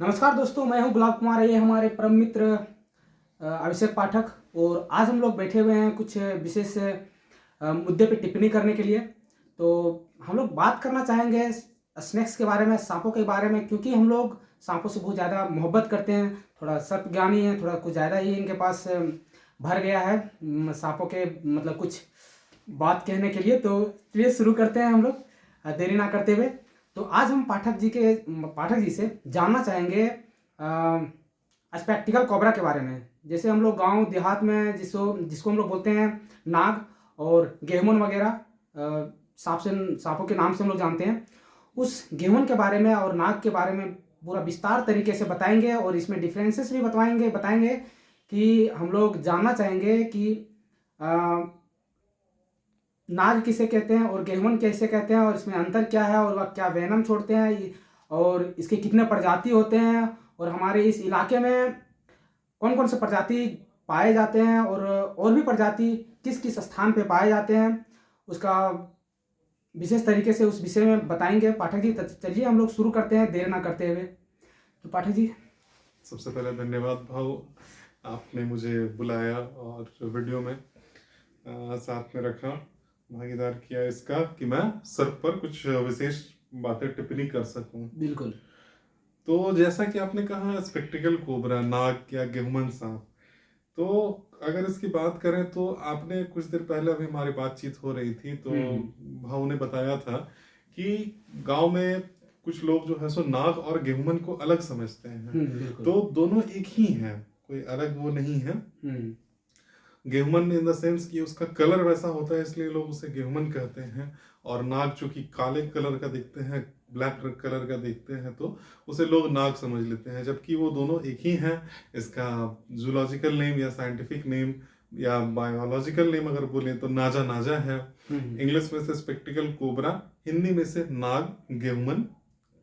नमस्कार दोस्तों, मैं हूं गुलाब कुमार। ये हमारे परम मित्र अभिषेक पाठक और आज हम लोग बैठे हुए हैं कुछ विशेष मुद्दे पे टिप्पणी करने के लिए। तो हम लोग बात करना चाहेंगे स्नेक्स के बारे में, सांपों के बारे में, क्योंकि हम लोग सांपों से बहुत ज़्यादा मोहब्बत करते हैं। थोड़ा सत्ज्ञानी हैं, थोड़ा कुछ ज़्यादा ही इनके पास भर गया है सांपों के मतलब कुछ बात कहने के लिए। तो चलिए शुरू करते हैं हम लोग देरी ना करते हुए। तो आज हम पाठक जी से जानना चाहेंगे स्पेक्टिकल कोबरा के बारे में। जैसे हम लोग गांव देहात में जिसको हम लोग बोलते हैं नाग और गेहून वगैरह, सांपों के नाम से हम लोग जानते हैं। उस गेहून के बारे में और नाग के बारे में पूरा विस्तार तरीके से बताएंगे और इसमें डिफरेंसेस भी बताएंगे कि हम लोग जानना चाहेंगे कि नाग किसे कहते हैं और गेहून कैसे कहते हैं और इसमें अंतर क्या है और वह क्या वेनम छोड़ते हैं और इसके कितने प्रजाति होते हैं और हमारे इस इलाके में कौन कौन से प्रजाति पाए जाते हैं और भी प्रजाति किस किस स्थान पे पाए जाते हैं, उसका विशेष तरीके से उस विषय में बताएंगे पाठक जी। चलिए हम लोग शुरू करते हैं देर ना करते हुए। तो पाठक जी, सबसे पहले धन्यवाद भाव, आपने मुझे बुलाया और वीडियो में साथ में रखा, भागीदार किया इसका कि मैं सर पर कुछ विशेष बातें टिप्पणी कर सकूं। बिल्कुल। तो जैसा कि आपने कहा स्पेक्टिकल कोबरा, नाग या गेहूमन सांप, तो अगर इसकी बात करें तो आपने कुछ देर पहले अभी हमारी बातचीत हो रही थी तो भाव ने बताया था कि गांव में कुछ लोग जो है सो नाग और गेहूमन को अलग समझते हैं। तो दोनों एक ही हैं, कोई अलग वो नहीं है। गेहूमन इन द सेंस कि उसका कलर वैसा होता है इसलिए लोग उसे गेहूमन कहते हैं, और नाग चूंकि काले कलर का दिखते हैं, ब्लैक कलर का देखते हैं, तो उसे लोग नाग समझ लेते हैं, जबकि वो दोनों एक ही हैं। इसका जूलॉजिकल नेम या साइंटिफिक नेम या बायोलॉजिकल नेम अगर बोले तो नाजा नाजा है। इंग्लिश में से स्पेक्टिकल कोबरा, हिंदी में से नाग गेहूमन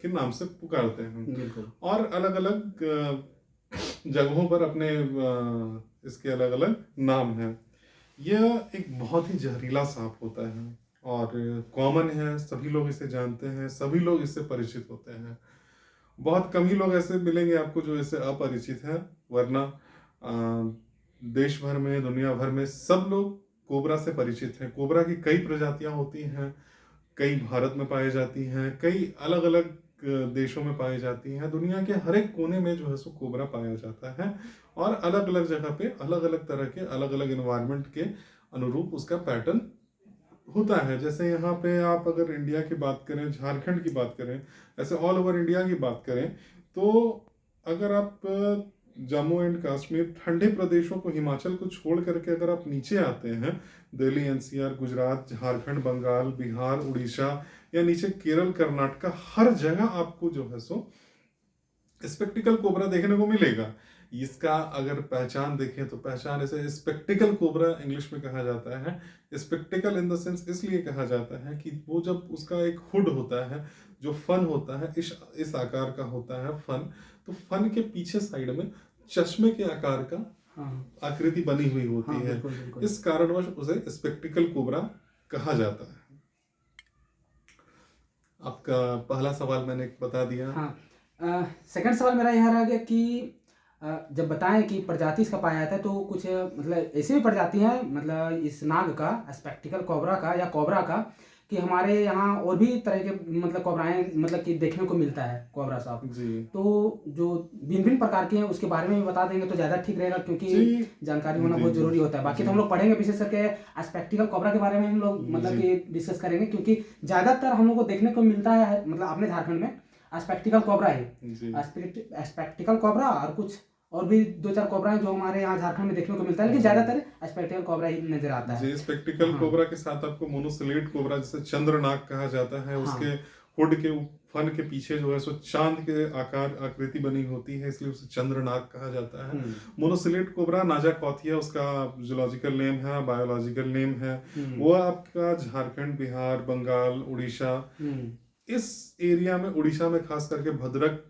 के नाम से पुकारते हैं। और अलग अलग जगहों पर अपने इसके अलग अलग नाम हैं। यह एक बहुत ही जहरीला सांप होता है और कॉमन है, सभी लोग इसे जानते हैं, सभी लोग इससे परिचित होते हैं। बहुत कम ही लोग ऐसे मिलेंगे आपको जो इससे अपरिचित हैं, वरना देश भर में, दुनिया भर में सब लोग कोबरा से परिचित हैं। कोबरा की कई प्रजातियां होती हैं, कई भारत में पाई जाती हैं, कई अलग अलग देशों में पाई जाती हैं। दुनिया के हर एक कोने में जो है सो कोबरा पाया जाता है और अलग अलग जगह पे अलग अलग तरह के अलग अलग एनवायरनमेंट के अनुरूप उसका पैटर्न होता है। जैसे यहाँ पे आप अगर इंडिया की बात करें, झारखंड की बात करें, ऐसे ऑल ओवर इंडिया की बात करें, तो अगर आप जम्मू एंड कश्मीर, ठंडे प्रदेशों को, हिमाचल को छोड़ करके अगर आप नीचे आते हैं, दिल्ली, एनसीआर, गुजरात, झारखंड, बंगाल, बिहार, उड़ीसा या नीचे केरल, कर्नाटक, हर जगह आपको जो है सो स्पेक्टिकल कोबरा देखने को मिलेगा। इसका अगर पहचान देखें तो पहचान इसे स्पेक्टिकल कोबरा इंग्लिश में कहा जाता है। स्पेक्टिकल इन द सेंस इसलिए कहा जाता है कि वो जब उसका एक हुड होता है, जो फन होता है, इस आकार का होता है फन, तो फन के पीछे साइड में चश्मे के आकार का आकृति बनी हुई होती है। बिल्कुल, बिल्कुल। इस कारणवश उसे स्पेक्टिकल कोबरा कहा जाता है। आपका पहला सवाल मैंने बता दिया। सेकंड सवाल मेरा यह रह गया कि जब बताएं कि प्रजाति इसका पाया जाता है तो कुछ मतलब ऐसी भी प्रजाति हैं, मतलब इस नाग का, स्पेक्टिकल कोबरा का या कोबरा का, कि हमारे यहाँ और भी तरह के मतलब कोबराएं मतलब कि देखने को मिलता है कोबरा साहब जी। तो जो भिन्न भिन्न प्रकार के हैं उसके बारे में भी बता देंगे तो ज़्यादा ठीक रहेगा, क्योंकि जानकारी होना बहुत जरूरी होता है। बाकी तो हम लोग पढ़ेंगे विशेष करके स्पेक्टिकल कोबरा के बारे में हम लोग मतलब कि डिस्कस करेंगे, क्योंकि ज़्यादातर हम लोग को देखने को मिलता है मतलब अपने झारखंड में स्पेक्टिकल कोबरा है। स्पेक्टिकल कोबरा और कुछ और भी दो चार कोबरा है जो हमारे यहाँ झारखंड में देखने को मिलता है, लेकिन ज्यादातर स्पेक्टिकल कोबरा ही नजर आता है। स्पेक्टिकल कोबरा के साथ आपको मोनोसिलेट कोबरा, जिसे चंद्रनाग कहा जाता है, उसके हुड के फन के पीछे जो है सो चांद के आकार आकृति बनी होती है, इसलिए उसे चंद्रनाग कहा जाता है। मोनोसिलेट कोबरा नाजा कौथिया उसका जूलॉजिकल नेम है, बायोलॉजिकल नेम है। वो आपका झारखंड, बिहार, बंगाल, उड़ीसा, इस एरिया में, उड़ीसा में खास करके भद्रक,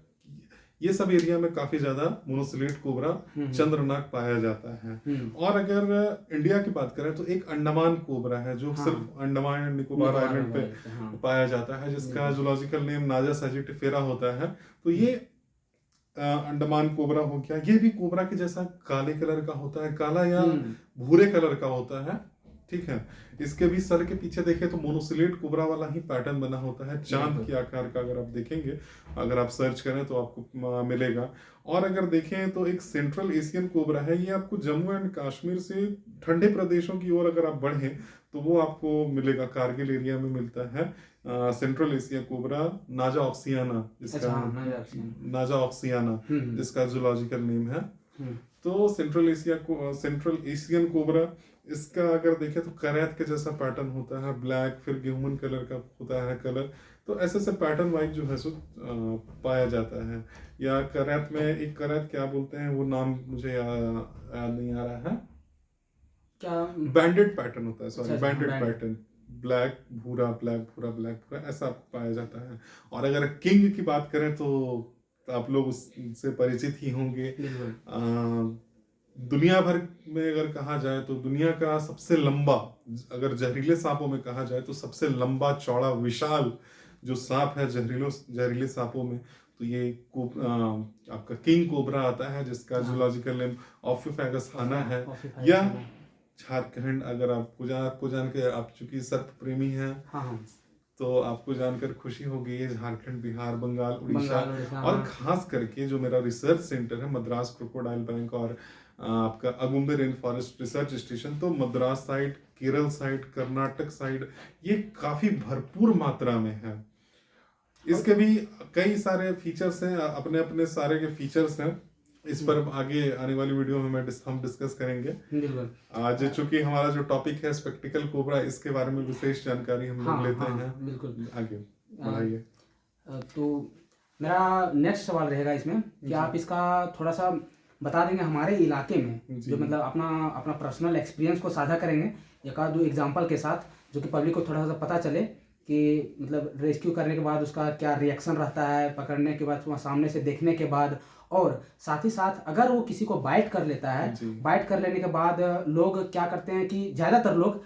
ये सब एरिया में काफी ज्यादा मोनोसिलेट कोबरा, चंद्रनाग पाया जाता है। और अगर इंडिया की बात करें तो एक अंडमान कोबरा है जो सिर्फ अंडमान एंड निकोबार आइलैंड पे पाया जाता है, जिसका जूलॉजिकल नेम नाजा सैजिटिफेरा होता है। तो ये अंडमान कोबरा हो गया, ये भी कोबरा के जैसा काले कलर का होता है, काला या हम्म। भूरे कलर का होता है, ठीक है। इसके भी सर के पीछे देखें तो मोनोसिलेट कोबरा वाला ही पैटर्न बना होता है, चांद बिल्कुल। के आकार का। अगर आप देखेंगे, अगर आप सर्च करें तो आपको मिलेगा। और अगर देखें तो एक सेंट्रल एशियन कोबरा है, ये आपको जम्मू एंड कश्मीर से ठंडे प्रदेशों की ओर अगर आप बढ़ें तो वो आपको मिलेगा, कारगिल एरिया में मिलता है। सेंट्रल एशिया कोबरा, नाजा ऑक्सियाना अच्छा, जिसका, हाँ, नाजा ऑक्सियाना। नाजा ऑक्सियाना हम्म। जिसका जूलॉजिकल नेम है। हम्म। तो सेंट्रल एशियन कोबरा, इसका अगर देखें तो करैत के जैसा पैटर्न होता है, ब्लैक, फिर गेहूमन कलर का होता है कलर। तो ऐसे ऐसे पैटर्न वाइज जो है सो पाया जाता है। या करैत में एक करैत क्या बोलते हैं, वो नाम मुझे याद नहीं आ रहा है, क्या? बैंडेड पैटर्न होता है, अच्छा सॉरी, अच्छा, हाँ, बैंडेड बैंड। पैटर्न, ब्लैक भूरा, ब्लैक भूरा, ब्लैक भूरा, ऐसा आपको पाया जाता है। और अगर किंग की बात करें तो आप लोग उससे परिचित ही होंगे। बिल्कुल। दुनिया भर में अगर कहा जाए तो दुनिया का सबसे लंबा, अगर जहरीले सांपों में कहा जाए तो सबसे लंबा चौड़ा विशाल जो सांप है जहरीले सांपों में, तो ये आपका किंग कोबरा आता है, जिसका हाँ। जूलॉजिकल नेम ऑफिफैगस हाना है। ऑफिफाइड या खाना। झारखंड, अगर आपको जान के, आप चूंकि सर्प प्रेमी हैं हाँ हाँ। तो आपको जानकर खुशी होगी, ये झारखंड, बिहार, बंगाल, उड़ीसा, बंगाल, उड़ीसा, और हाँ। खास करके जो मेरा रिसर्च सेंटर है मद्रास क्रोकोडाइल बैंक और आपका Agumbe rain forest research station, तो Madras side, Kerala side, Karnataka side, ये काफी भरपूर मात्रा में है। इसके भी कई सारे फीचर्स हैं, अपने अपने सारे के फीचर्स हैं। इस पर आगे आने वाली वीडियो में हम डिस्कस करेंगे। बिल्कुल। आज चूंकि हमारा जो टॉपिक है स्पेक्टिकल कोबरा, इसके बारे में विशेष जानकारी हम लोग हाँ लेते हाँ, हैं। बिल्कुल। आगे बढ़ाइए। तो मेरा नेक्स्ट सवाल रहेगा इसमें कि आप इसका थोड़ा सा बता देंगे हमारे इलाके में, जी। जो मतलब अपना अपना पर्सनल एक्सपीरियंस को साझा करेंगे एक आध दो एग्जांपल के साथ, जो कि पब्लिक को थोड़ा सा पता चले कि मतलब रेस्क्यू करने के बाद उसका क्या रिएक्शन रहता है, पकड़ने के बाद, वहाँ सामने से देखने के बाद, और साथ ही साथ अगर वो किसी को बाइट कर लेता है, जी। बाइट कर लेने के बाद लोग क्या करते हैं कि ज़्यादातर लोग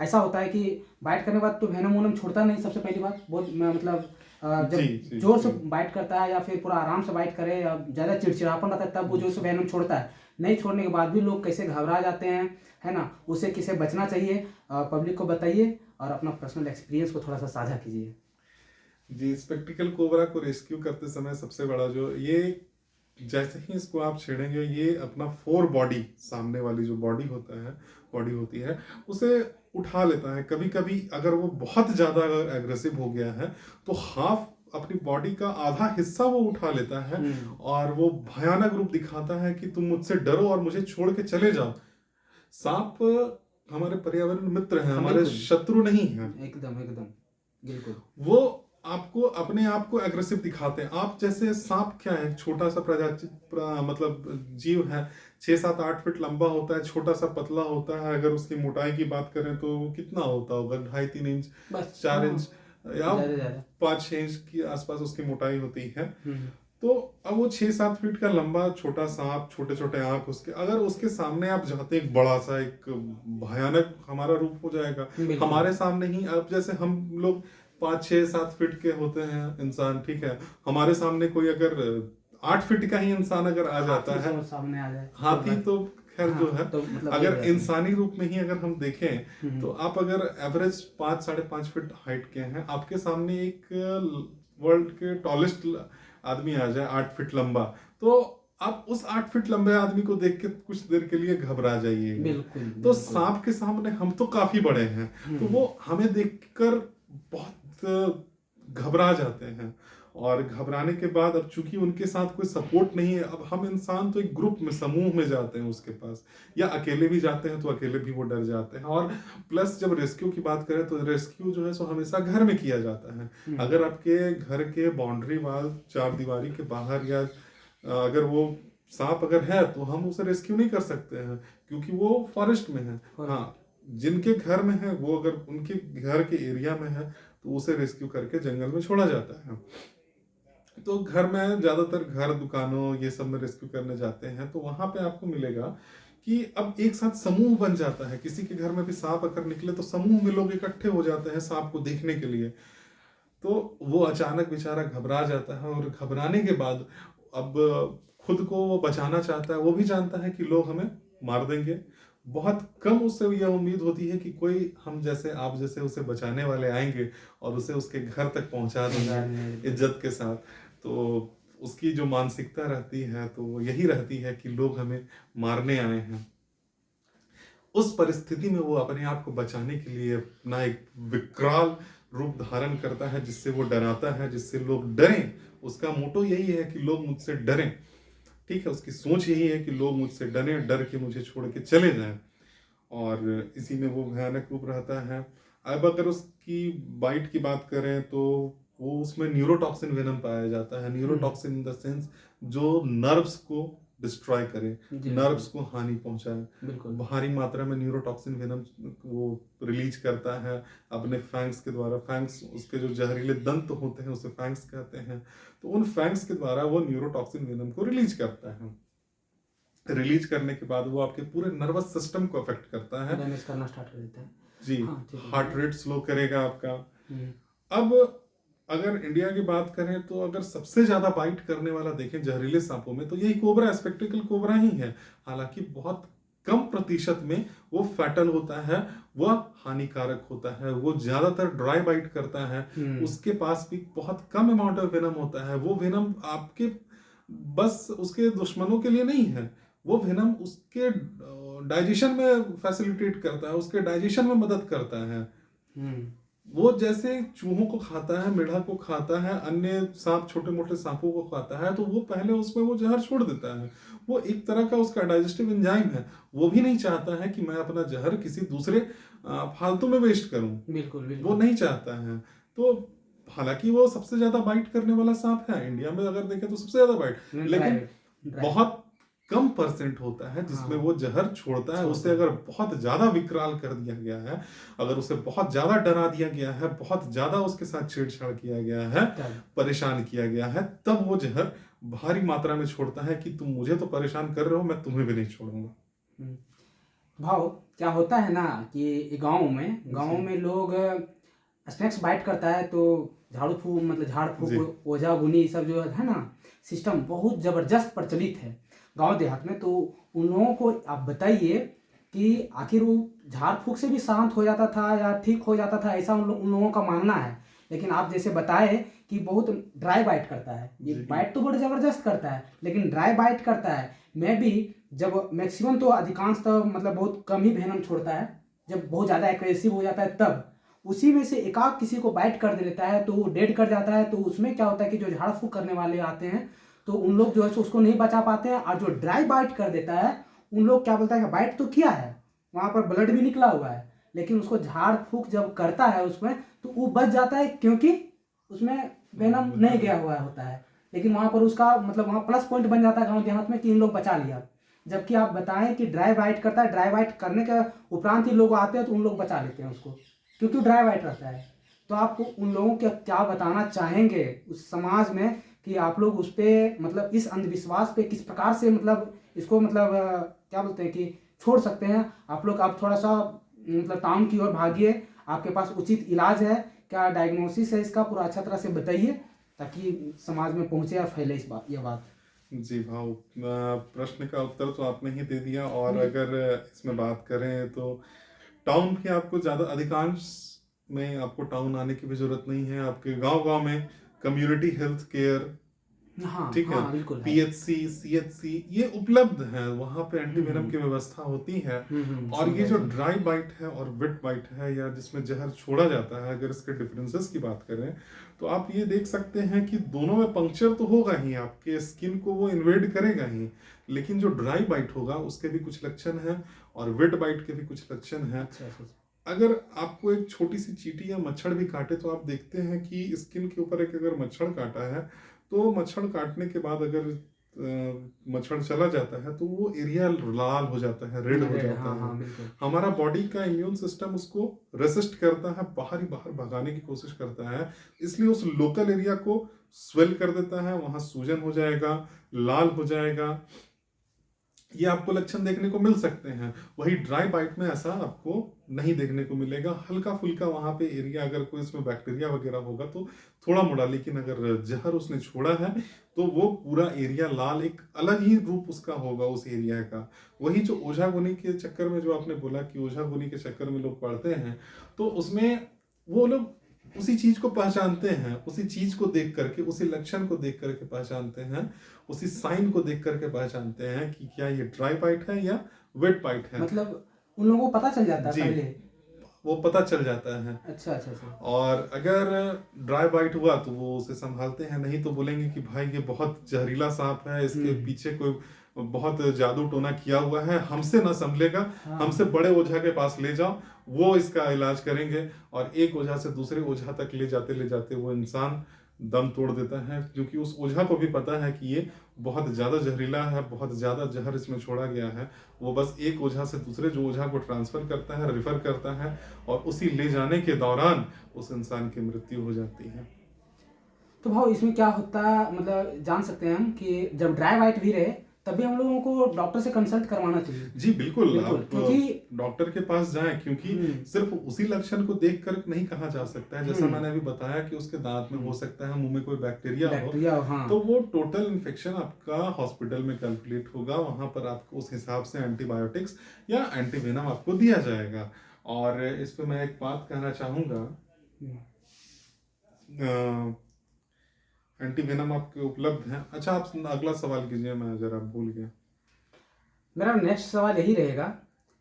ऐसा होता है कि बाइट करने के बाद तो वेनम वोनम छोड़ता नहीं, सबसे पहली बात, बहुत मतलब जब जी, जोर से जी। बाइट करता है या फिर पूरा आराम से बाइट करे या ज़्यादा चिड़चिड़ापन रहता है तब वो जोर से वेनम छोड़ता है। नहीं छोड़ने के बाद भी लोग कैसे घबरा जाते हैं, है ना, उससे किसे बचना चाहिए, पब्लिक को बताइए और अपना पर्सनल एक्सपीरियंस को थोड़ा सा साझा कीजिए। जी, स्पेक्टिकल कोबरा को रेस्क्यू करते समय सबसे बड़ा जो ये, जैसे ही इसको आप छेड़ेंगे, ये अपना फोर बॉडी, सामने वाली जो बॉडी होती है, उसे उठा लेता है। कभी कभी अगर वो बहुत ज्यादा एग्रेसिव हो गया है तो हाफ अपनी बॉडी का आधा हिस्सा वो उठा लेता है और वो भयानक रूप दिखाता है कि तुम मुझसे डरो और मुझे छोड़ के चले जाओ। सांप हमारे पर्यावरण मित्र हैं, हमारे शत्रु नहीं हैं। एकदम एकदम, बिल्कुल। वो आपको अपने आप को एग्रेसिव दिखाते हैं। आप जैसे, सांप क्या है, छोटा सा प्रजाति मतलब जीव है, 6-7-8 फीट लंबा होता है, छोटा सा पतला होता है। अगर उसकी मोटाई की बात करें तो कितना होता होगा, 2.5-3 इंच, 4 इंच या 5-6 इंच के आसपास उसकी मोटाई होती है। तो अब वो 6-7 फीट का लंबा छोटा सांप, छोटे छोटे आंख उसके, अगर उसके सामने आप जाते एक बड़ा सा, एक भयानक हमारा रूप हो जाएगा हमारे सामने ही। अब जैसे हम लोग 5-6-7 फीट के होते हैं इंसान, ठीक है, हमारे सामने कोई अगर 8 फीट का ही इंसान अगर आ जाता है, सामने आ जाए हाथी तो खैर जो है, तो मतलब अगर इंसानी रूप में ही अगर हम देखें तो आप अगर एवरेज 5-5.5 फीट हाइट के हैं, आपके सामने एक वर्ल्ड के टॉलेस्ट आदमी आ जाए 8 फीट लंबा, तो आप उस 8 फीट लंबे आदमी को देख के कुछ देर के लिए घबरा जाइए। बिल्कुल। तो सांप के सामने हम तो काफी बड़े हैं, तो वो हमें देखकर बहुत घबरा जाते हैं। और घबराने के बाद, अब चूंकि उनके साथ कोई सपोर्ट नहीं है, अब हम इंसान तो एक ग्रुप में, समूह में जाते हैं उसके पास, या अकेले भी जाते हैं तो अकेले भी वो डर जाते हैं। और प्लस जब रेस्क्यू की बात करें तो रेस्क्यू जो है सो हमेशा घर में किया जाता है। अगर आपके घर के बाउंड्री वाल, चार दीवारी के बाहर, या अगर वो सांप अगर है तो हम उसे रेस्क्यू नहीं कर सकते हैं, क्योंकि वो फॉरेस्ट में है। हाँ, जिनके घर में है वो अगर उनके घर के एरिया में है तो उसे रेस्क्यू करके जंगल में छोड़ा जाता है। तो घर में ज्यादातर, घर, दुकानों, ये सब में रेस्क्यू करने जाते हैं तो वहां पे आपको मिलेगा कि अब एक साथ समूह बन जाता है। किसी के घर में भी सांप अगर निकले तो समूह में लोग इकट्ठे हो जाते हैं सांप को देखने के लिए। तो वो अचानक बेचारा घबरा जाता है, और घबराने के बाद अब खुद को वो बचाना चाहता है, वो भी जानता है कि लोग हमें मार देंगे। बहुत कम उससे यह उम्मीद होती है कि कोई हम जैसे आप जैसे उसे बचाने वाले आएंगे और उसे उसके घर तक पहुंचा देंगे बिल्कुल। इज्जत के साथ। तो उसकी जो मानसिकता रहती है तो वो यही रहती है कि लोग हमें मारने आए हैं। उस परिस्थिति में वो अपने आप को बचाने के लिए अपना एक विकराल रूप धारण करता है, जिससे वो डराता है, जिससे लोग डरें। उसका मोटो यही है कि लोग मुझसे डरें। ठीक है, उसकी सोच यही है कि लोग मुझसे डरें, डर के मुझे छोड़ के चले जाएं। और इसी में वो भयानक रूप रहता है। अब अगर उसकी बाइट की बात करें तो वो उसमें न्यूरोटॉक्सिन वेनम पाया जाता है। न्यूरोटॉक्सिन इन द सेंस जो नर्व्स को डिस्ट्रॉय करे, जी नर्व्स बिल्कुल। को हानि पहुंचाए। बिल्कुल। भारी मात्रा में न्यूरोटॉक्सिन वेनम वो रिलीज करता है अपने फैंग्स के द्वारा। फैंग्स उसके जो जहरीले दंत होते हैं उसे फैंग्स कहते हैं। तो उन फैंग्स के द्वारा वो न्यूरोटॉक्सिन वेनम को रिलीज करता है। रिलीज करने के बाद वो आपके पूरे नर्वस सिस्टम को अफेक्ट करता है। डैमेज करना स्टार्ट कर देते हैं। जी, हाँ ठीक है हार्ट बोलिए। रेट स्लो करेगा आपका। हम्म। अब अगर इंडिया की बात करें तो अगर सबसे ज्यादा बाइट करने वाला देखें जहरीले सांपों में तो यही कोबरा, स्पेक्टिकल कोबरा ही है। हालांकि बहुत कम प्रतिशत में वो फैटल होता है, वह हानिकारक होता है, वो ज्यादातर ड्राई बाइट करता है। उसके पास भी बहुत कम अमाउंट ऑफ वेनम होता है। वो वेनम आपके बस उसके दुश्मनों के लिए नहीं है, वो वेनम उसके डाइजेशन में फैसिलिटेट करता है, उसके डाइजेशन में मदद करता है। वो जैसे चूहों को खाता है, मेढक को खाता है, अन्य सांप, छोटे मोटे सांपों को खाता है, तो वो पहले उसमें वो जहर छोड़ देता है। वो एक तरह का उसका डाइजेस्टिव एंजाइम है। वो भी नहीं चाहता है कि मैं अपना जहर किसी दूसरे फालतू में वेस्ट करूं। बिल्कुल वो बिल्कुल। नहीं चाहता है। तो हालांकि वो सबसे ज्यादा बाइट करने वाला सांप है इंडिया में, अगर देखें तो सबसे ज्यादा बाइट, लेकिन बहुत कम परसेंट होता है जिसमें वो जहर छोड़ता है। उसे अगर बहुत ज्यादा विकराल कर दिया गया है, अगर उसे बहुत ज्यादा डरा दिया गया है, बहुत ज्यादा उसके साथ छेड़छाड़ किया गया है, परेशान किया गया है, तब वो जहर भारी मात्रा में छोड़ता है कि तुम मुझे तो परेशान कर रहे हो, मैं तुम्हें भी नहीं छोड़ूंगा। भाव क्या होता है ना कि गांव में लोग स्नेक्स बाइट करता है तो झाड़ू फूक मतलब झाड़ फूक ओझा गुनी सब जो है ना सिस्टम बहुत ज़बरदस्त प्रचलित है गांव देहात में। तो उन लोगों को आप बताइए कि आखिर वो झाड़ फूक से भी शांत हो जाता था या ठीक हो जाता था, ऐसा उन लोगों का मानना है। लेकिन आप जैसे बताए कि बहुत ड्राई बाइट करता है, ये बाइट तो बड़ा ज़बरदस्त करता है लेकिन ड्राई बाइट करता है। मैं भी जब मैक्सिमम तो अधिकांश तो मतलब बहुत कम ही वेनम छोड़ता है, जब बहुत ज़्यादा एग्रेसिव हो जाता है तब उसी में से एकाक किसी को बाइट कर देता है तो वो डेड कर जाता है। तो उसमें क्या होता है कि जो झाड़ फूक करने वाले आते हैं तो उन लोग जो है उसको नहीं बचा पाते हैं, और जो ड्राई बाइट कर देता है उन लोग क्या बोलता है कि बाइट तो किया है, वहाँ पर ब्लड भी निकला हुआ है, लेकिन उसको झाड़ फूक जब करता है उसमें तो वो बच जाता है क्योंकि उसमें वेनम नहीं गया हुआ होता है। लेकिन वहाँ पर उसका मतलब वहाँ प्लस पॉइंट बन जाता है गाँव देहात में कि इन लोग बचा लिया। जबकि आप बताएं कि ड्राई बाइट करता है, ड्राई बाइट करने के उपरांत ही लोग आते हैं तो उन लोग बचा लेते हैं उसको क्योंकि ड्राई बाइट रहता है। तो आप उन लोगों को क्या बताना चाहेंगे उस समाज में कि आप लोग उस पर मतलब इस अंधविश्वास पे किस प्रकार से मतलब इसको मतलब क्या बोलते हैं कि छोड़ सकते हैं आप लोग? आप थोड़ा सा मतलब टाउन की ओर भागिए, आपके पास उचित इलाज है क्या, डायग्नोसिस है इसका, पूरा अच्छा तरह से बताइए ताकि समाज में पहुंचे और फैले इस बात ये बात। जी भाव, प्रश्न का उत्तर तो आपने ही दे दिया। और अगर इसमें बात करें तो टाउन भी आपको ज्यादा, अधिकांश में आपको टाउन आने की भी जरूरत नहीं है। आपके गांव गांव में कम्युनिटी हेल्थ केयर, ठीक है, बिल्कुल पीएचसी, सीएचसी ये उपलब्ध है। वहां पे एंटीवेनम की व्यवस्था होती है। और ये जो ड्राई बाइट है और वेट बाइट है या जिसमें जहर छोड़ा जाता है, अगर इसके डिफरेंसेस की बात करें तो आप ये देख सकते हैं कि दोनों में पंक्चर तो होगा ही, आपके स्किन को वो इन्वेड करेगा ही, लेकिन जो ड्राई बाइट होगा उसके भी कुछ लक्षण हैं और वेट बाइट के भी कुछ लक्षण हैं। अगर आपको एक छोटी सी चींटी या मच्छर भी काटे तो आप देखते हैं कि स्किन के ऊपर एक अगर मच्छर काटा है तो मच्छर काटने के बाद अगर मच्छर चला जाता है तो वो एरिया लाल हो जाता है, रेड हो जाता है। हमारा बॉडी का इम्यून सिस्टम उसको रेसिस्ट करता है, बाहर भगाने की कोशिश करता है, इसलिए उस लोकल एरिया को स्वेल कर देता है, वहां सूजन हो जाएगा, लाल हो जाएगा। ये आपको लक्षण देखने को मिल सकते हैं। वही ड्राई बाइट में ऐसा आपको नहीं देखने को मिलेगा। हल्का फुल्का वहां पे एरिया, अगर कोई इसमें बैक्टीरिया वगैरह होगा तो थोड़ा मोड़ा, लेकिन अगर जहर उसने छोड़ा है तो वो पूरा एरिया लाल, एक अलग ही रूप उसका होगा उस एरिया का। वही जो ओझागुनी के चक्कर में, जो आपने बोला कि ओझागुनी के चक्कर में लोग पढ़ते हैं, तो उसमें वो लोग उसी चीज को पहचानते हैं, उसी चीज को देख करके, उसी लक्षण को देख करके पहचानते हैं, उसी साइन को देख करके पहचानते हैं कि क्या ये ड्राई बाइट है या वेट बाइट है। मतलब उन लोगों को पता चल जाता है जी, पहले। वो पता चल जाता है। अच्छा अच्छा अच्छा। और अगर ड्राई बाइट हुआ तो वो उसे संभालते हैं, नहीं तो बोलेंगे कि भाई ये बहुत जहरीला सांप है, इसके पीछे कोई बहुत जादू टोना किया हुआ है, हमसे ना संभलेगा, हमसे बड़े ओझा के पास ले जाओ, वो इसका इलाज करेंगे। और एक ओझा से दूसरे ओझा तक ले जाते वो इंसान दम तोड़ देता है, क्योंकि उस ओझा को भी पता है कि ये बहुत ज्यादा जहरीला है, बहुत ज्यादा जहर इसमें छोड़ा गया है। वो बस एक ओझा से दूसरे जो ओझा को ट्रांसफर करता है, रिफर करता है, और उसी ले जाने के दौरान उस इंसान की मृत्यु हो जाती है। तो भाव इसमें क्या होता है, मतलब जान सकते हैं हम कि जब ड्राई बाइट भी रहे तभी हम लोगों को डॉक्टर से कंसल्ट करवाना चाहिए। जी बिल्कुल, बिल्कुल, आप क्योंकि डॉक्टर के पास जाएं, क्योंकि सिर्फ उसी लक्षण को देखकर नहीं कहा जा सकता है। जैसा मैंने अभी बताया कि उसके दांत में हो सकता है, मुंह में कोई बैक्टीरिया हो, हाँ। तो वो टोटल इन्फेक्शन आपका हॉस्पिटल में कैलकुलेट होगा, वहां पर आपको उस हिसाब से एंटीबायोटिक्स या एंटीवेनम आपको दिया जाएगा। और इस पे मैं एक बात कहना चाहूंगा, एंटीवेनम आपके उपलब्ध हैं। अच्छा, आप अगला सवाल कीजिए, मैं जरा भूल गया। मेरा नेक्स्ट सवाल यही रहेगा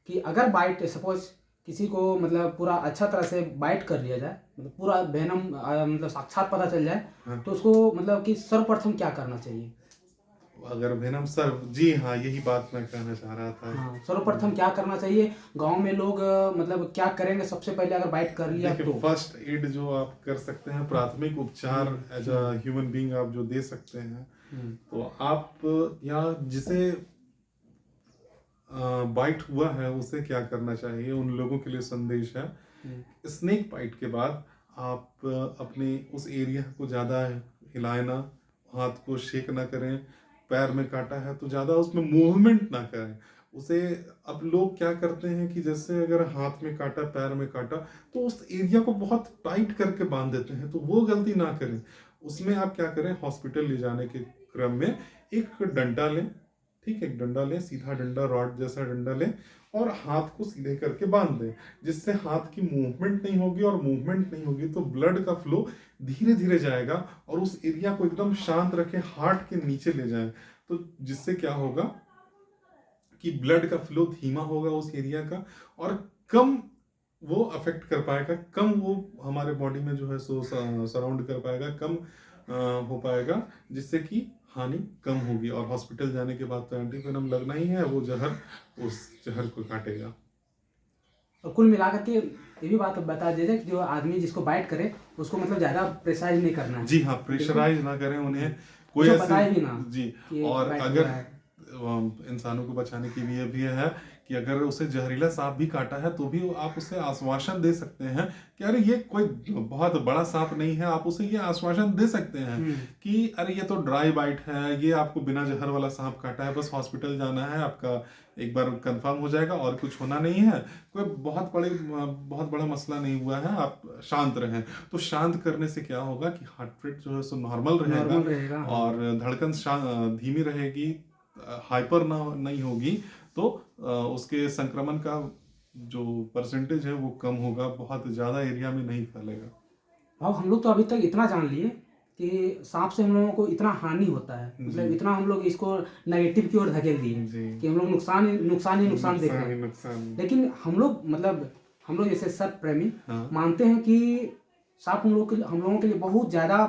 कि अगर बाइट सपोज किसी को मतलब पूरा अच्छा तरह से बाइट कर लिया जाए, मतलब पूरा वेनम मतलब साक्षात पता चल जाए, तो उसको मतलब कि सर्वप्रथम क्या करना चाहिए? अगर वेनम सर, जी हाँ, यही बात मैं कहना चाह रहा था। हाँ, सर्वप्रथम क्या करना चाहिए? गांव में लोग मतलब क्या करेंगे सबसे पहले अगर बाइट कर लिया तो? फर्स्ट एड जो आप कर सकते हैं, प्राथमिक उपचार एज अ ह्यूमन बीइंग आप जो दे सकते हैं, तो आप या जिसे बाइट हुआ है उसे क्या करना चाहिए, उन लोगों के लिए संदेश है। स्नेक बाइट के बाद आप अपने उस एरिया को ज़्यादा हिलाए ना, हाथ को शेक ना करें, पैर में काटा है तो ज़्यादा उसमें मूवमेंट ना करें उसे। अब लोग क्या करते हैं कि जैसे अगर हाथ में काटा, पैर में काटा, तो उस एरिया को बहुत टाइट करके बांध देते हैं, तो वो गलती ना करें। उसमें आप क्या करें, हॉस्पिटल ले जाने के क्रम में एक डंडा लें, ठीक है, एक डंडा लें, सीधा डंडा, रॉड जैसा डंडा लें, और हाथ को सीधे करके बांध दें, जिससे हाथ की मूवमेंट नहीं होगी, और मूवमेंट नहीं होगी तो ब्लड का फ्लो धीरे धीरे जाएगा, और उस एरिया को एकदम शांत रखें, हार्ट के नीचे ले जाएं, तो जिससे क्या होगा कि ब्लड का फ्लो धीमा होगा उस एरिया का, और कम वो अफेक्ट कर पाएगा, कम वो हमारे बॉडी में जो है सो सराउंड कर पाएगा, कम हो पाएगा, जिससे कि हानि कम होगी। और हॉस्पिटल जाने के बाद तो एंटीवेनम लगना ही है, वो जहर उस जहर को काटेगा। और कुल मिलाकर के ये भी बात बता दीजिए कि जो आदमी जिसको बाइट करे उसको मतलब ज्यादा प्रेशराइज नहीं करना है। जी हाँ, प्रेशराइज ना करें उन्हें, कोई ऐसे बताए भी ना जी। कि और बाइट अगर हुआ है। इंसानों को बचाने के लिए भी है कि अगर उसे जहरीला सांप भी काटा है तो भी आप उसे आश्वासन दे सकते हैं कि अरे ये कोई बहुत बड़ा सांप नहीं है। आप उसे ये आश्वासन दे सकते हैं कि अरे ये तो ड्राई बाइट है, ये आपको बिना जहर वाला सांप काटा है, बस हॉस्पिटल जाना है, आपका एक बार कंफर्म हो जाएगा और कुछ होना नहीं है, कोई बहुत बड़ा मसला नहीं हुआ है, आप शांत रहें। तो शांत करने से क्या होगा कि हार्ट रेट जो है सो नॉर्मल रहेगा, और धड़कन धीमी रहेगी, हाइपर नहीं होगी, तो उसके संक्रमण का जो परसेंटेज है वो कम होगा, बहुत ज्यादा एरिया में नहीं फैलेगा। अब हम लोग तो अभी तक इतना जान लिए कि सांप से हम लोगों को इतना हानि होता है, मतलब इतना हम लोग इसको नेगेटिव की ओर धकेल दिए कि हम लोग नुकसान ही नुकसान देख रहे हैं। लेकिन हम लोग जैसे सर्प प्रेमी मानते हैं कि सांप हम लोगों के लिए बहुत ज्यादा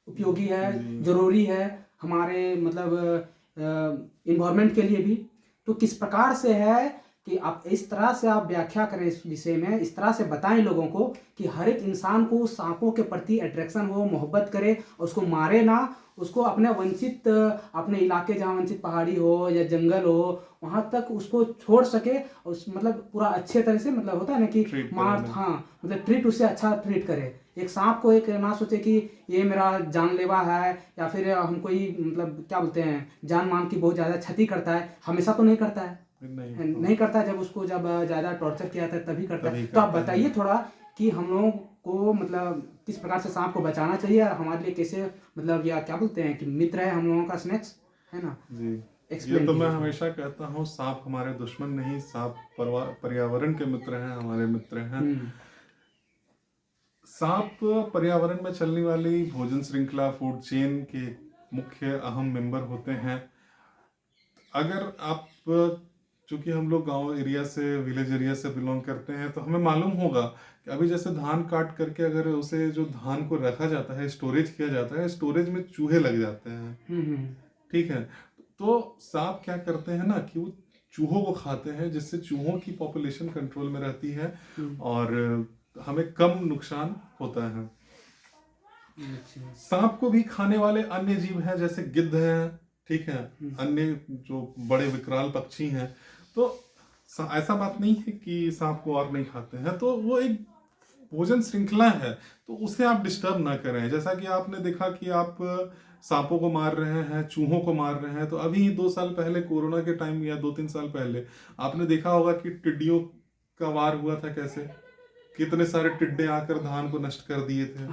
उपयोगी है, जरूरी है, हमारे मतलब इन्वायरमेंट के लिए भी। तो किस प्रकार से है कि आप इस तरह से आप व्याख्या करें इस विषय में, इस तरह से बताएं लोगों को कि हर एक इंसान को सांपों के प्रति अट्रैक्शन हो, मोहब्बत करे और उसको मारे ना, उसको अपने वंचित अपने इलाके जहाँ वंचित पहाड़ी हो या जंगल हो वहाँ तक उसको छोड़ सके, उस मतलब पूरा अच्छे तरह से, मतलब होता है ना कि ट्रीट मार, करें। हाँ मतलब ट्रीट, उससे अच्छा ट्रीट करे। एक सांप को एक ना सोचे कि ये मेरा जानलेवा है या फिर हमको ही मतलब क्या बोलते हैं जान मान की बहुत ज़्यादा क्षति करता है, हमेशा तो नहीं करता है, नहीं, नहीं करता है, जब उसको जब ज़्यादा टॉर्चर किया था तभी करता तभी है। तो आप करता है। बताइए थोड़ा कि हम लोगों को मतलब किस प्रकार से सांप को बचाना चाहिए और हमारे लिए कैसे, मतलब या क्या बोलते हैं कि मित्र है हम लोगों का स्नेक्स, है ना, जी, ये एक्सप्लेन तो मैं कीजिए थोड़ा। हमेशा कहता हूँ, सांप हमारे दुश्मन नहीं, सांप पर्यावरण के मित्र हैं, हमारे मित्र हैं। सांप पर्यावरण में चलने वाली भोजन श्रृंखला, फूड चेन के मुख्य अहम मेंबर होते हैं। अगर आप, चूंकि हम लोग गांव एरिया से, विलेज एरिया से बिलोंग करते हैं, तो हमें मालूम होगा कि अभी जैसे धान काट करके अगर उसे, जो धान को रखा जाता है, स्टोरेज किया जाता है, स्टोरेज में चूहे लग जाते हैं। ठीक है, तो सांप क्या करते हैं ना कि वो चूहों को खाते हैं, जिससे चूहों की पॉपुलेशन कंट्रोल में रहती है और हमें कम नुकसान होता है। सांप को भी खाने वाले अन्य जीव हैं, जैसे गिद्ध हैं, ठीक है, अन्य जो बड़े विकराल पक्षी हैं। तो ऐसा बात नहीं है कि सांप को और नहीं खाते हैं, तो वो एक भोजन श्रृंखला है, तो उसे आप डिस्टर्ब ना करें। जैसा कि आपने देखा कि आप सांपों को मार रहे हैं, चूहों को मार रहे हैं, तो अभी 2 साल पहले कोरोना के टाइम या 2-3 साल पहले आपने देखा होगा कि टिड्डियों का वार हुआ था, कैसे कितने सारे टिड्डे आकर धान को नष्ट कर दिए थे।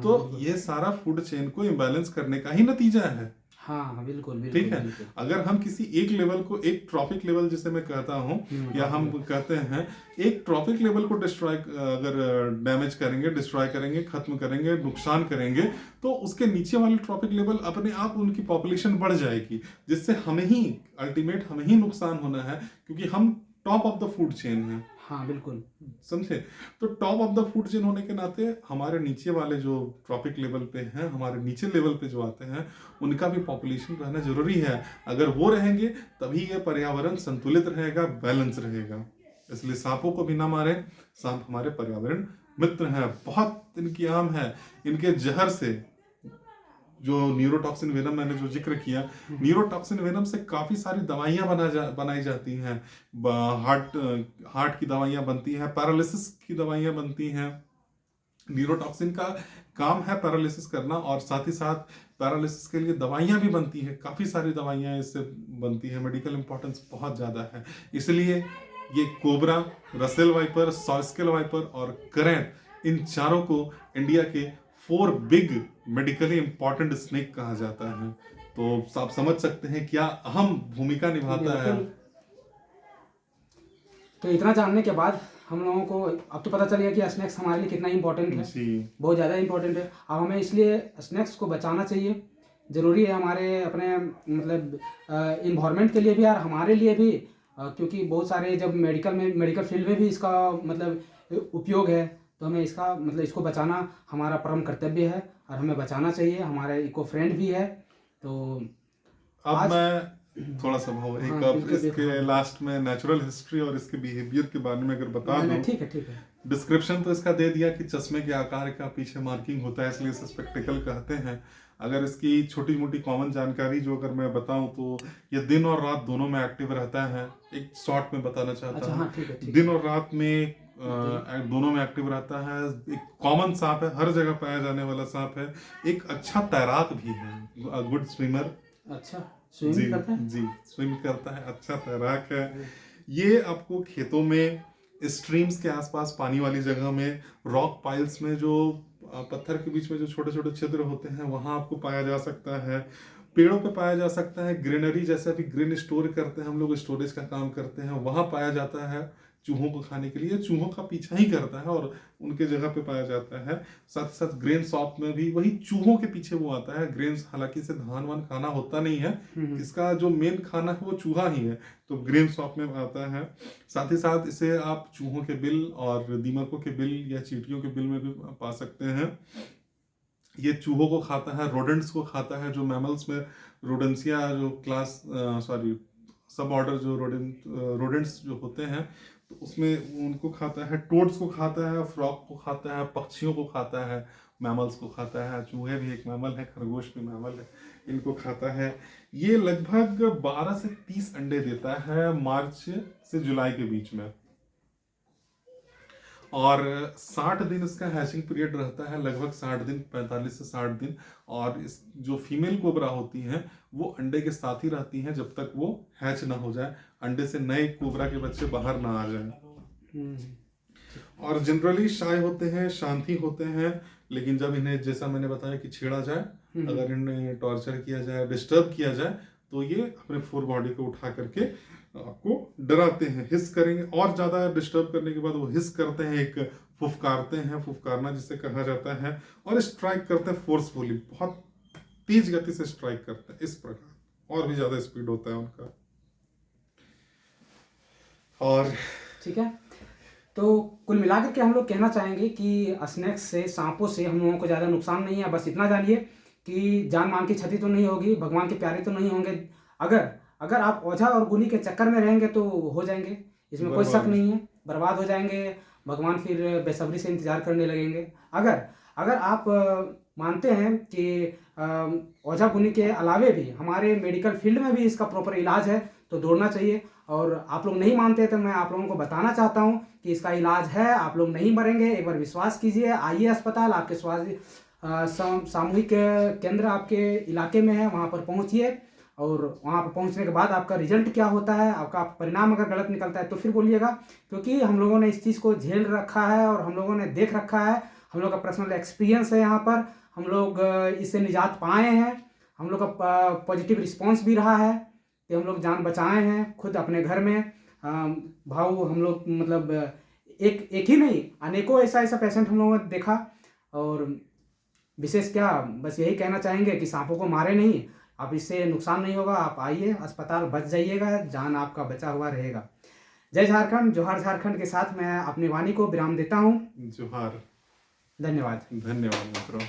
तो ये सारा फूड चेन को इम्बैलेंस करने का ही नतीजा है। हाँ बिल्कुल बिल्कुल, ठीक है, अगर हम किसी एक लेवल को, एक ट्रॉपिक लेवल जिसे मैं कहता हूँ, या हम कहते हैं एक ट्रॉपिक लेवल को डिस्ट्रॉय, अगर डैमेज करेंगे, डिस्ट्रॉय करेंगे, खत्म करेंगे, नुकसान करेंगे, तो उसके नीचे वाले ट्रॉपिक लेवल अपने आप उनकी पॉपुलेशन बढ़ जाएगी, जिससे हमें ही अल्टीमेट, हमें ही नुकसान होना है, क्योंकि हम top of the food chain है। हाँ बिल्कुल, समझे? तो top of the food chain होने के नाते हमारे नीचे वाले जो ट्रॉपिक लेवल पे हैं, हमारे नीचे लेवल पे जो आते हैं, उनका भी पॉपुलेशन रहना जरूरी है। अगर वो रहेंगे तभी ये पर्यावरण संतुलित रहेगा, बैलेंस रहेगा। इसलिए सांपों को भी ना मारें, सांप हमारे पर्यावरण मित्र हैं, बहुत इनकी आम है। इनके जहर से, जो न्यूरोटॉक्सिन वेनम मैंने जो जिक्र किया, न्यूरोटॉक्सिन वेनम से काफी सारी दवाइयां बनाई जाती हैं। हार्ट की दवाइयां बनती हैं, पैरालिसिस की दवाइयां बनती हैं। न्यूरोटॉक्सिन का काम है पैरालिसिस करना, और साथ ही साथ पैरालिसिस के लिए दवाइयां भी बनती है, काफी सारी दवाइयां इससे बनती है, मेडिकल इंपॉर्टेंस बहुत ज्यादा है। इसलिए ये कोबरा, रसेल वाइपर, सॉस्केल वाइपर और करेंट, इन चारों को इंडिया के 4 बिग मेडिकली इंपॉर्टेंट स्नेक कहा जाता है। तो आप समझ सकते हैं क्या अहम भूमिका निभाता है। तो इतना जानने के बाद हम लोगों को अब तो पता चल गया कि स्नैक्स हमारे लिए कितना इंपॉर्टेंट है, बहुत ज़्यादा इंपॉर्टेंट है। अब हमें इसलिए स्नैक्स को बचाना चाहिए, ज़रूरी है हमारे अपने मतलब इन्वायरमेंट के लिए भी और हमारे लिए भी, क्योंकि बहुत सारे जब मेडिकल फील्ड में भी इसका मतलब उपयोग है, तो हमें इसका मतलब इसको बचाना हमारा परम कर्तव्य है और हमें बचाना चाहिए, हमारे इको फ्रेंड भी है। तो अब मैं थोड़ा सा एक अब इसके लास्ट में नेचुरल हिस्ट्री और इसके बिहेवियर के बारे में अगर बता दूं। ठीक है। डिस्क्रिप्शन तो इसका दे दिया कि चश्मे के आकार का पीछे मार्किंग होता है, इसलिए इसे स्पेक्टिकल कहते हैं। अगर इसकी छोटी मोटी कॉमन जानकारी जो अगर मैं बताऊं, तो ये दिन और रात दोनों में एक्टिव रहता है। एक शॉर्ट में बताना चाहता हूँ, दिन और रात में दोनों में एक्टिव रहता है। एक कॉमन सांप है, हर जगह पाया जाने वाला सांप है। एक अच्छा तैराक भी है, गुड स्विमर। अच्छा, स्विम करता है? जी, स्विम करता है, अच्छा तैराक है। ये आपको खेतों में, स्ट्रीम्स के आसपास, पानी वाली जगह में, रॉक पाइल्स में, जो पत्थर के बीच में जो छोटे छोटे छिद्र होते हैं, वहां आपको पाया जा सकता है। पेड़ों पे पाया जा सकता है, ग्रीनरी जैसे अभी ग्रीन स्टोर करते हैं हम लोग, स्टोरेज का काम करते हैं, वहां पाया जाता है। चूहों को खाने के लिए चूहों का पीछा ही करता है और उनके जगह पे पाया जाता है। साथ ही साथ ग्रेन शॉप में भी वही चूहों के पीछे वो आता है। ग्रेन हालांकि इसे धान वान खाना होता नहीं है, इसका जो मेन खाना है वो चूहा ही है, तो ग्रेन शॉप में आता है। साथ ही साथ इसे आप चूहों के बिल और दीमकों के बिल या चींटियों के बिल में भी पा सकते हैं। ये चूहों को खाता है, रोडेंट्स को खाता है, जो मैमल्स में रोडेंसिया जो क्लास सब ऑर्डर जो रोडेंट्स जो होते हैं, तो उसमें उनको खाता है, टोड्स को खाता है, फ्रॉग को खाता है, पक्षियों को खाता है, मैमल्स को खाता है, चूहे भी एक मैमल है, खरगोश भी मैमल है, इनको खाता है। ये लगभग 12 से 30 अंडे देता है मार्च से जुलाई के बीच में, और 60 दिन इसका हैचिंग पीरियड रहता है, लगभग 60 दिन, 45 से 60 दिन। और इस जो फीमेल कोबरा होती हैं वो अंडे के साथ ही रहती हैं जब तक वो हैच ना हो जाए, अंडे से नए कोबरा के बच्चे बाहर ना आ जाएं। और जनरली शाय होते हैं, शांति होते हैं, लेकिन जब इन्हें, जैसा मैंने बताया कि छेड़ा जाए, अगर इन्हें टॉर्चर किया जाए, डिस्टर्ब किया जाए, तो ये अपने फोर बॉडी को उठा करके आपको डराते हैं, हिस करेंगे, और ज्यादा डिस्टर्ब करने के बाद वो हिस करते हैं, एक फुफकारते हैं, फुफकारना जिसे कहा जाता है, और स्ट्राइक करते हैं फोर्सफुली, बहुत तेज गति से स्ट्राइक करते हैं, इस प्रकार, और भी ज्यादा स्पीड होता है उनका। और ठीक है, तो कुल मिलाकर के हम लोग कहना चाहेंगे कि स्नेक्स से, सांपों से हम लोगों को ज़्यादा नुकसान नहीं है। बस इतना जानिए कि जान मान की क्षति तो नहीं होगी, भगवान के प्यारे तो नहीं होंगे। अगर आप ओझा और गुनी के चक्कर में रहेंगे तो हो जाएंगे, इसमें कोई शक नहीं है, बर्बाद हो जाएंगे। भगवान फिर बेसब्री से इंतजार करने लगेंगे। अगर आप मानते हैं कि ओझा गुनी के अलावे भी हमारे मेडिकल फील्ड में भी इसका प्रॉपर इलाज है तो दौड़ना चाहिए। और आप लोग नहीं मानते तो मैं आप लोगों को बताना चाहता हूं कि इसका इलाज है, आप लोग नहीं मरेंगे। एक बार विश्वास कीजिए, आइए अस्पताल, आपके स्वास्थ्य सामूहिक केंद्र आपके इलाके में है, वहां पर पहुंचिए, और वहां पर पहुंचने के बाद आपका रिजल्ट क्या होता है, आपका परिणाम अगर गलत निकलता है तो फिर बोलिएगा, क्योंकि हम लोगों ने इस चीज़ को झेल रखा है और हम लोगों ने देख रखा है, हम लोग का पर्सनल एक्सपीरियंस है यहाँ पर, हम लोग इससे निजात पाए हैं, हम लोग का पॉजिटिव रिस्पॉन्स भी रहा है कि हम लोग जान बचाए हैं खुद अपने घर में। भाव हम लोग मतलब एक ही नहीं, अनेकों ऐसा पेशेंट हम लोगों ने देखा। और विशेष क्या, बस यही कहना चाहेंगे कि सांपों को मारे नहीं, आप इससे नुकसान नहीं होगा, आप आइए अस्पताल, बच जाइएगा, जान आपका बचा हुआ रहेगा। जय झारखंड, जोहार झारखंड के साथ मैं अपनी वाणी को विराम देता हूँ। जोहार, धन्यवाद। धन्यवाद मित्रों।